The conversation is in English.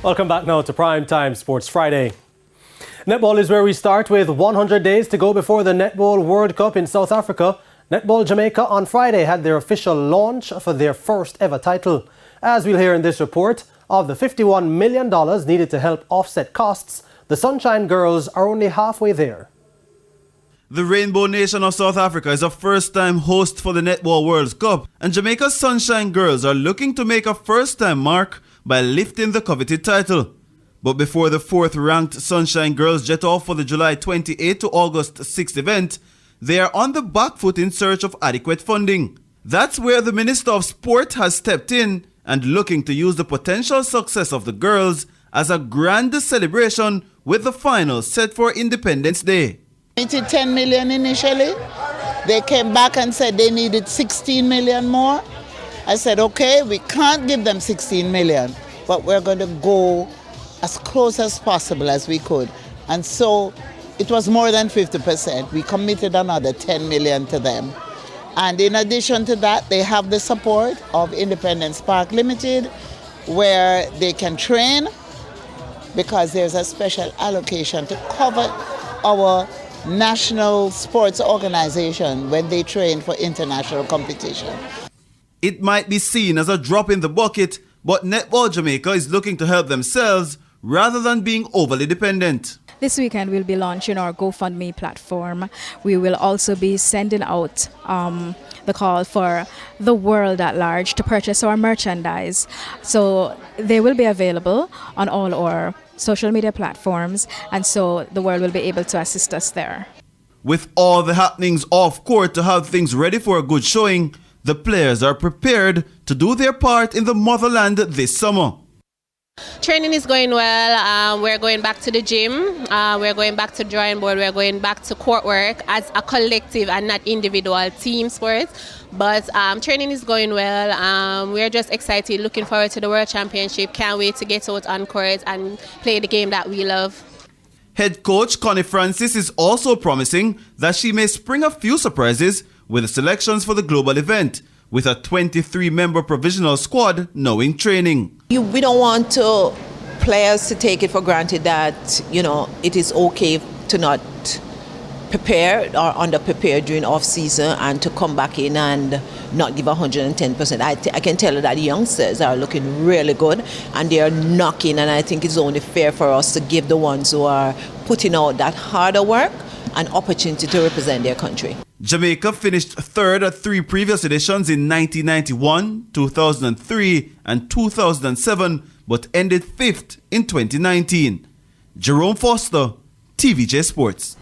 Welcome back now to Primetime Sports Friday. Netball is where we start with 100 days to go before the Netball World Cup in South Africa. Netball Jamaica on Friday had their official launch for their first ever title. As we'll hear in this report, of the $51 million needed to help offset costs, the Sunshine Girls are only halfway there. The Rainbow Nation of South Africa is a first-time host for the Netball World Cup, and Jamaica's Sunshine Girls are looking to make a first-time mark by lifting the coveted title. But before the fourth-ranked Sunshine Girls jet off for the July 28 to August 6th event, they are on the back foot in search of adequate funding. That's where the Minister of Sport has stepped in and looking to use the potential success of the girls as a grand celebration with the final set for Independence Day. Needed 10 million initially. They came back and said they needed 16 million more. I said, okay, we can't give them 16 million, but we're going to go as close as possible as we could. And so it was more than 50%. We committed another 10 million to them. And in addition to that, they have the support of Independence Park Limited, where they can train, because there's a special allocation to cover our national sports organization when they train for international competition. It might be seen as a drop in the bucket, but Netball Jamaica is looking to help themselves rather than being overly dependent. This weekend we'll be launching our GoFundMe platform. We will also be sending out the call for the world at large to purchase our merchandise. So they will be available on all our social media platforms, and so the world will be able to assist us there. With all the happenings off court to have things ready for a good showing, the players are prepared to do their part in the motherland this summer. Training is going well. We're going back to the gym. We're going back to drawing board. We're going back to court work as a collective and not individual team sports. But training is going well. We're just excited, looking forward to the World Championship. Can't wait to get out on court and play the game that we love. Head coach Connie Francis is also promising that she may spring a few surprises with the selections for the global event, with a 23-member provisional squad now in training. We don't want players to take it for granted that, it is okay to not prepare or under-prepare during off-season and to come back in and not give 110%. I can tell you that the youngsters are looking really good and they are knocking, and I think it's only fair for us to give the ones who are putting out that harder work an opportunity to represent their country. Jamaica finished third at 3 previous editions in 1991, 2003 and 2007, but ended 5th in 2019. Jerome Foster, TVJ Sports.